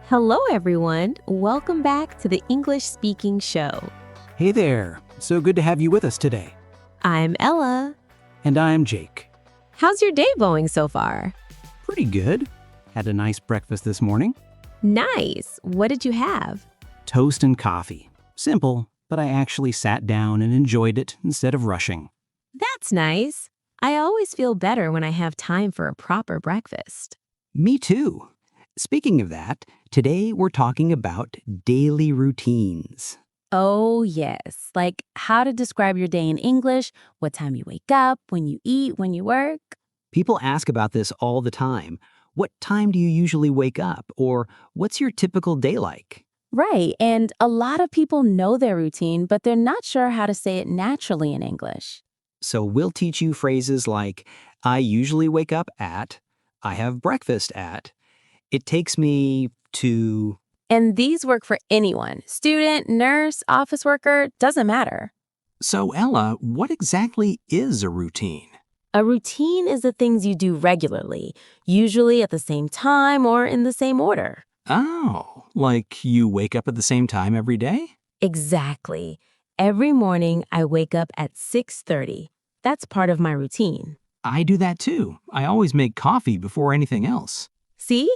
Hello, everyone. Welcome back to the English Speaking Show. Hey there. So good to have you with us today. I'm Ella. And I'm Jake. How's your day going so far? Pretty good. Had a nice breakfast this morning. Nice. What did you have? Toast and coffee. Simple, but I actually sat down and enjoyed it instead of rushing. That's nice. I always feel better when I have time for a proper breakfast. Me too. Speaking of that, today we're talking about daily routines. Oh, yes. Like how to describe your day in English, what time you wake up, when you eat, when you work. People ask about this all the time. What time do you usually wake up? Or what's your typical day like? Right. And a lot of people know their routine, but they're not sure how to say it naturally in English. So we'll teach you phrases like, I usually wake up at, I have breakfast at, it takes me to. And these work for anyone, student, nurse, office worker, doesn't matter. So Ella, what exactly is a routine? A routine is the things you do regularly, usually at the same time or in the same order. Oh, like you wake up at the same time every day? Exactly. Every morning I wake up at 6:30. That's part of my routine. I do that too. I always make coffee before anything else. See?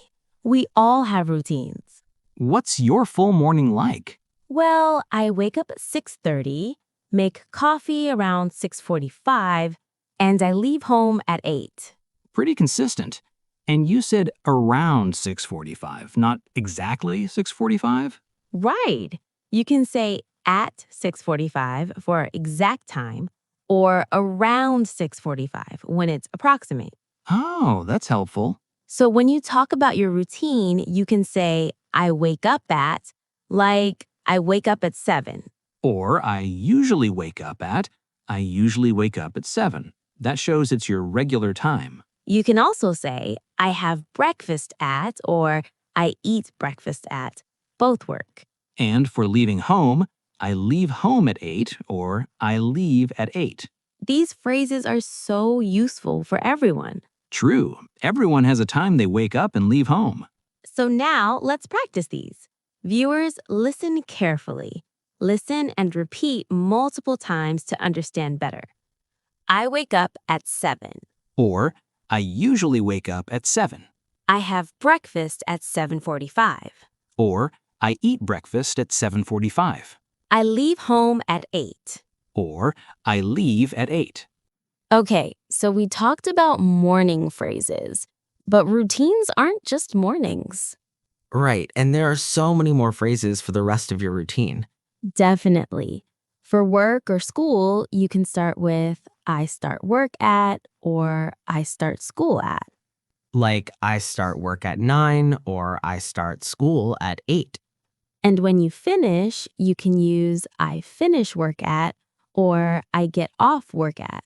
We all have routines. What's your full morning like? Well, I wake up at 6:30, make coffee around 6:45, and I leave home at 8. Pretty consistent. And you said around 6:45, not exactly 6:45? Right. You can say at 6:45 for exact time or around 6:45 when it's approximate. Oh, that's helpful. So when you talk about your routine, you can say, I wake up at, like, I wake up at 7. Or I usually wake up at 7. That shows it's your regular time. You can also say, I have breakfast at, or I eat breakfast at. Both work. And for leaving home, I leave home at 8 or I leave at 8. These phrases are so useful for everyone. True. Everyone has a time they wake up and leave home. So now let's practice these. Viewers, listen carefully. Listen and repeat multiple times to understand better. I wake up at 7. Or I usually wake up at 7. I have breakfast at 7:45. Or I eat breakfast at 7:45. I leave home at 8. Or I leave at 8. Okay, so we talked about morning phrases, but routines aren't just mornings. Right, and there are so many more phrases for the rest of your routine. Definitely. For work or school, you can start with I start work at or I start school at. Like I start work at 9 or I start school at 8. And when you finish, you can use I finish work at or I get off work at.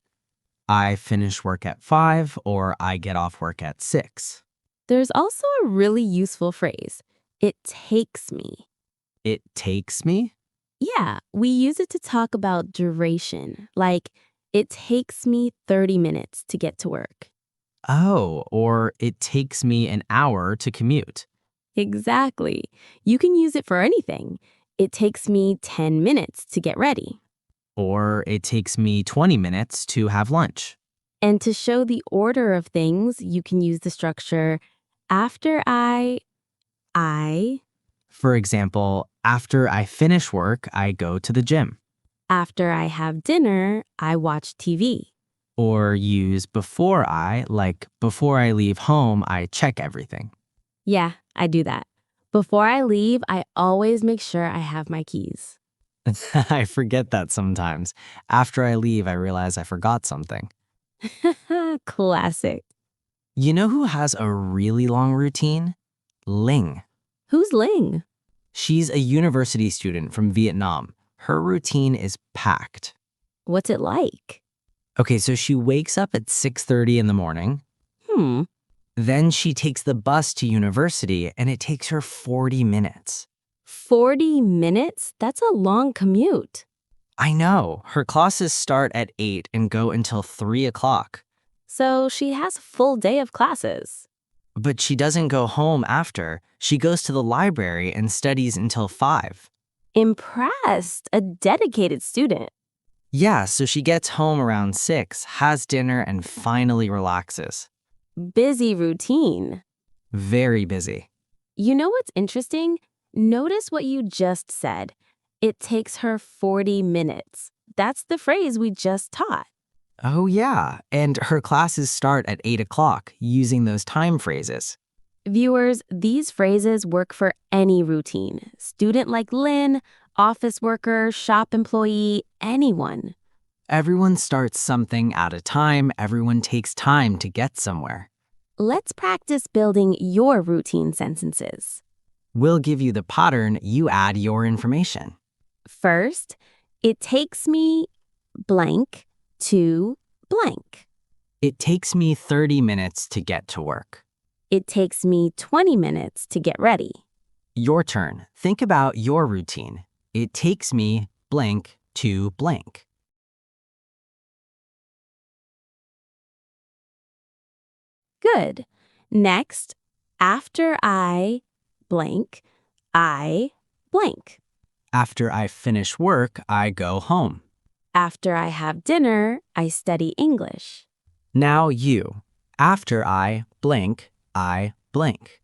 I finish work at 5 or I get off work at 6. There's also a really useful phrase. It takes me. It takes me? Yeah, we use it to talk about duration, like it takes me 30 minutes to get to work. Oh, or it takes me an hour to commute. Exactly. You can use it for anything. It takes me 10 minutes to get ready. Or it takes me 20 minutes to have lunch. And to show the order of things, you can use the structure after I. For example, after I finish work, I go to the gym. After I have dinner, I watch TV. Or use before like before I leave home, I check everything. Yeah, I do that. Before I leave, I always make sure I have my keys. I forget that sometimes. After I leave, I realize I forgot something. Classic. You know who has a really long routine? Ling. Who's Ling? She's a university student from Vietnam. Her routine is packed. What's it like? Okay, so she wakes up at 6:30 in the morning. Then she takes the bus to university, and it takes her 40 minutes. 40 minutes? That's a long commute. I know. Her classes start at 8 and go until 3 o'clock. So she has a full day of classes. But she doesn't go home after. She goes to the library and studies until 5. Impressed, a dedicated student. Yeah, so she gets home around 6, has dinner, and finally relaxes. Busy routine. Very busy. You know what's interesting? Notice what you just said. It takes her 40 minutes. That's the phrase we just taught. Oh, yeah, and her classes start at 8 o'clock using those time phrases. Viewers, these phrases work for any routine. Student like Lynn, office worker, shop employee, anyone. Everyone starts something at a time. Everyone takes time to get somewhere. Let's practice building your routine sentences. We'll give you the pattern, you add your information. First, it takes me blank to blank. It takes me 30 minutes to get to work. It takes me 20 minutes to get ready. Your turn. Think about your routine. It takes me blank to blank. Good. Next, after I blank, I blank. After I finish work, I go home. After I have dinner, I study English. Now you. After I blank, I blank.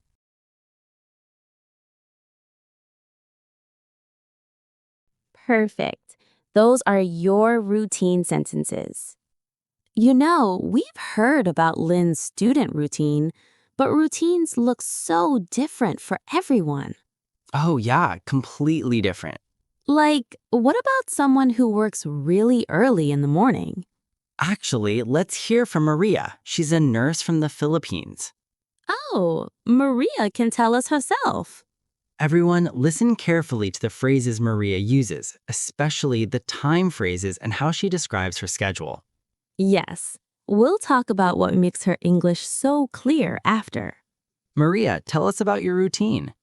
Perfect. Those are your routine sentences. You know, we've heard about Lynn's student routine, but routines look so different for everyone. Oh yeah, completely different. Like, what about someone who works really early in the morning? Actually, let's hear from Maria. She's a nurse from the Philippines. Oh, Maria can tell us herself. Everyone, listen carefully to the phrases Maria uses, especially the time phrases and how she describes her schedule. Yes, we'll talk about what makes her English so clear after. Maria, tell us about your routine.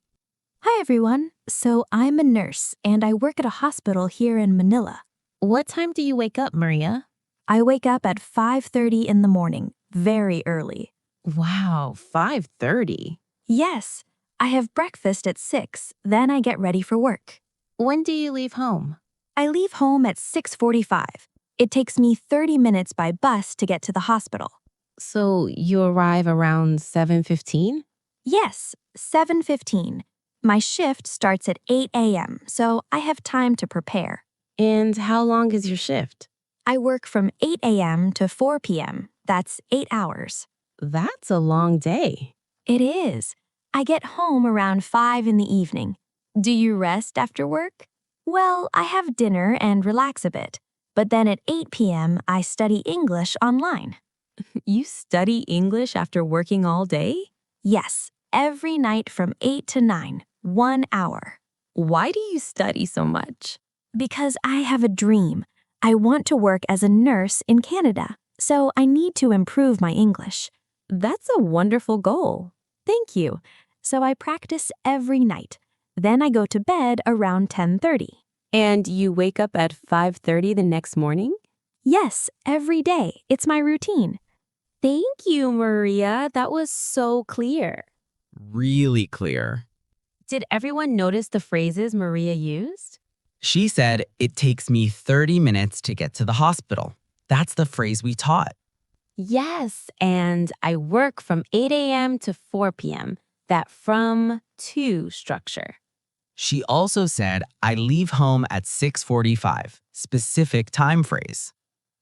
Hi, everyone. So I'm a nurse, and I work at a hospital here in Manila. What time do you wake up, Maria? I wake up at 5:30 in the morning, very early. Wow, 5:30. Yes, I have breakfast at 6, then I get ready for work. When do you leave home? I leave home at 6:45. It takes me 30 minutes by bus to get to the hospital. So you arrive around 7:15? Yes, 7:15. My shift starts at 8 a.m., so I have time to prepare. And how long is your shift? I work from 8 a.m. to 4 p.m. That's 8 hours. That's a long day. It is. I get home around 5 in the evening. Do you rest after work? Well, I have dinner and relax a bit. But then at 8 p.m., I study English online. You study English after working all day? Yes, every night from 8 to 9, 1 hour. Why do you study so much? Because I have a dream. I want to work as a nurse in Canada, so I need to improve my English. That's a wonderful goal. Thank you. So I practice every night. Then I go to bed around 10:30. And you wake up at 5:30 the next morning? Yes, every day. It's my routine. Thank you, Maria. That was so clear. Really clear. Did everyone notice the phrases Maria used? She said, it takes me 30 minutes to get to the hospital. That's the phrase we taught. Yes, and I work from 8 a.m. to 4 p.m. That from to structure. She also said, I leave home at 6:45, specific time phrase.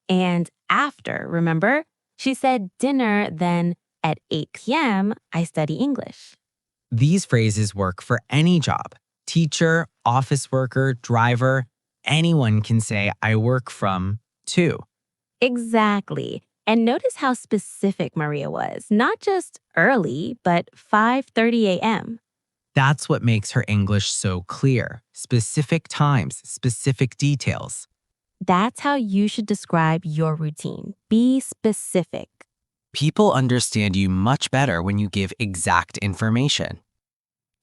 And after, remember? She said dinner, then at 8 p.m., I study English. These phrases work for any job. Teacher, office worker, driver, anyone can say, I work from to. Exactly. And notice how specific Maria was. Not just early, but 5:30 a.m. That's what makes her English so clear. Specific times, specific details. That's how you should describe your routine. Be specific. People understand you much better when you give exact information.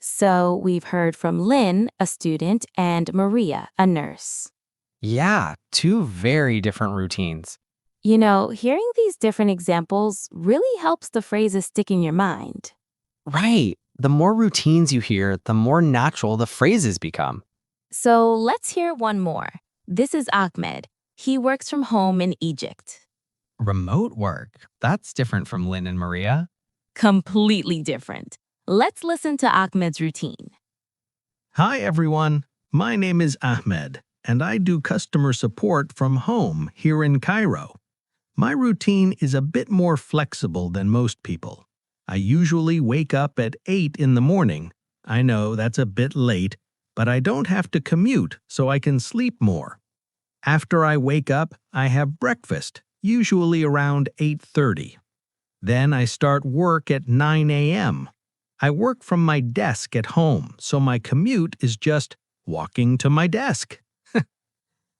So we've heard from Lynn, a student, and Maria, a nurse. Yeah, two very different routines. You know, hearing these different examples really helps the phrases stick in your mind. Right. The more routines you hear, the more natural the phrases become. So let's hear one more. This is Ahmed. He works from home in Egypt. Remote work. That's different from Lynn and Maria. Completely different. Let's listen to Ahmed's routine. Hi everyone, my name is Ahmed, and I do customer support from home here in Cairo. My routine is a bit more flexible than most people. I usually wake up at 8 in the morning. I know that's a bit late, but I don't have to commute, so I can sleep more. After I wake up, I have breakfast, usually around 8:30. Then I start work at 9 a.m. I work from my desk at home, so my commute is just walking to my desk.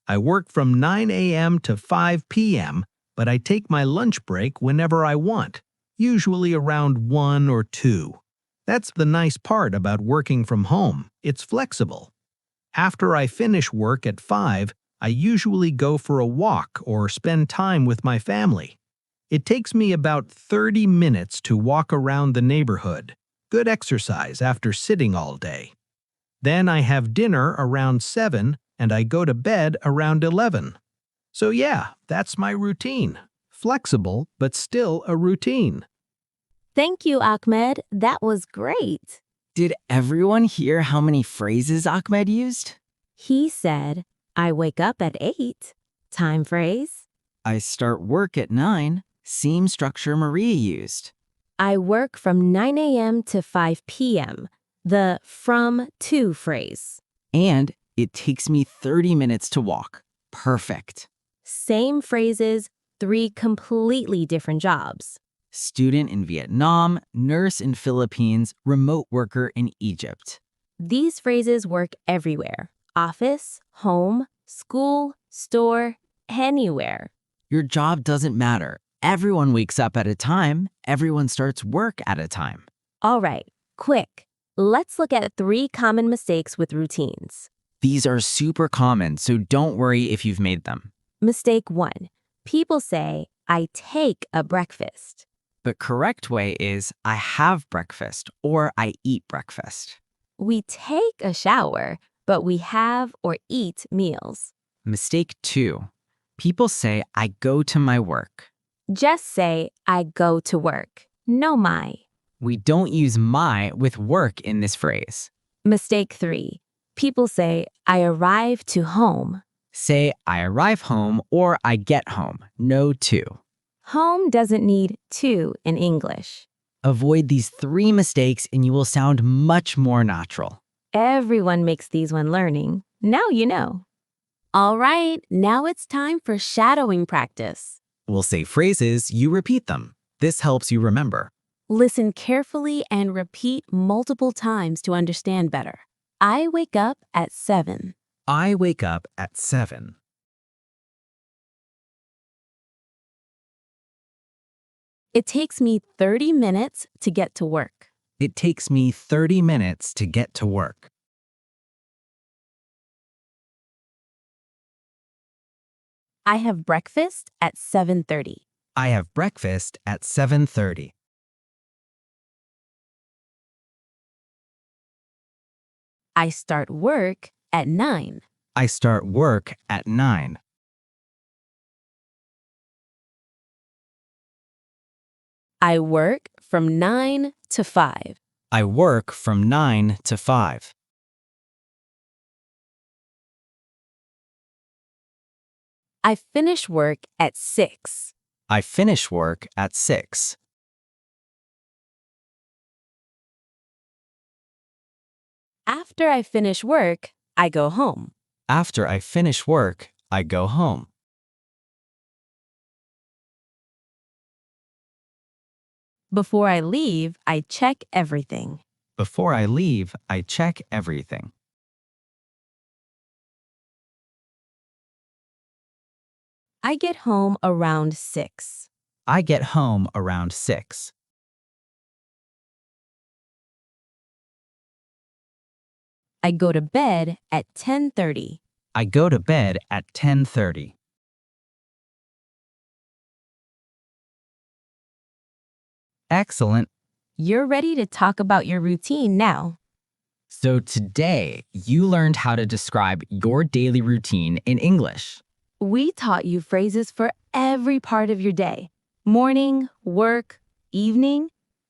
I work from 9 a.m. to 5 p.m., but I take my lunch break whenever I want, usually around 1 or 2. That's the nice part about working from home. It's flexible. After I finish work at 5, I usually go for a walk or spend time with my family. It takes me about 30 minutes to walk around the neighborhood. Good exercise after sitting all day. Then I have dinner around 7 and I go to bed around 11. So yeah, that's my routine. Flexible, but still a routine. Thank you, Ahmed. That was great. Did everyone hear how many phrases Ahmed used? He said, I wake up at 8. Time phrase. I start work at 9. Same structure Maria used. I work from 9 a.m. to 5 p.m. The from to phrase. And it takes me 30 minutes to walk. Perfect. Same phrases, 3 completely different jobs. Student in Vietnam, nurse in Philippines, remote worker in Egypt. These phrases work everywhere. Office, home, school, store, anywhere. Your job doesn't matter. Everyone wakes up at a time. Everyone starts work at a time. All right, quick. Let's look at 3 common mistakes with routines. These are super common, so don't worry if you've made them. Mistake 1. People say, I take a breakfast. The correct way is I have breakfast or I eat breakfast. We take a shower, but we have or eat meals. Mistake 2. People say I go to my work. Just say, I go to work. No my. We don't use my with work in this phrase. Mistake 3. People say, I arrive to home. Say I arrive home or I get home. No to. Home doesn't need to in English. Avoid these 3 mistakes and you will sound much more natural. Everyone makes these when learning. Now you know. All right, now it's time for shadowing practice. We'll say phrases, you repeat them. This helps you remember. Listen carefully and repeat multiple times to understand better. I wake up at 7. I wake up at 7. It takes me 30 minutes to get to work. It takes me 30 minutes to get to work. I have breakfast at 7:30. I have breakfast at 7:30. I start work at 9. I start work at 9. I work from 9 to 5. I work from 9 to 5. I finish work at 6. I finish work at 6. After I finish work, I go home. After I finish work, I go home. Before I leave, I check everything. Before I leave, I check everything. I get home around 6. I get home around 6. I go to bed at 10:30. I go to bed at 10:30. Excellent. You're ready to talk about your routine now. So today, you learned how to describe your daily routine in English. We taught you phrases for every part of your day. Morning, work, evening,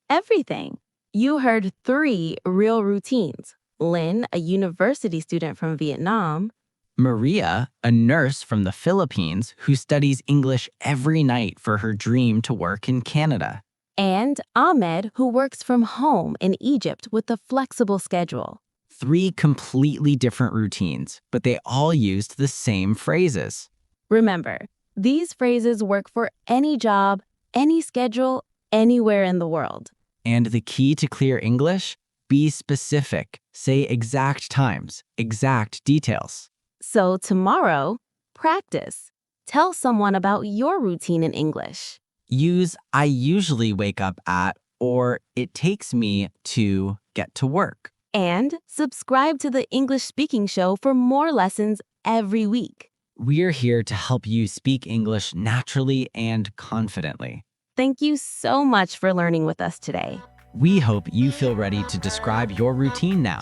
everything. You heard 3 real routines. Lynn, a university student from Vietnam, Maria, a nurse from the Philippines who studies English every night for her dream to work in Canada. and Ahmed, who works from home in Egypt with a flexible schedule. 3 completely different routines, but they all used the same phrases. Remember, these phrases work for any job, any schedule, anywhere in the world. And the key to clear English? Be specific. Say exact times, exact details. So tomorrow, practice. Tell someone about your routine in English. Use I usually wake up at or it takes me to get to work. And subscribe to the English Speaking Show for more lessons every week. We're here to help you speak English naturally and confidently. Thank you so much for learning with us today. We hope you feel ready to describe your routine now.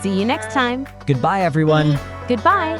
See you next time. Goodbye, everyone. Goodbye.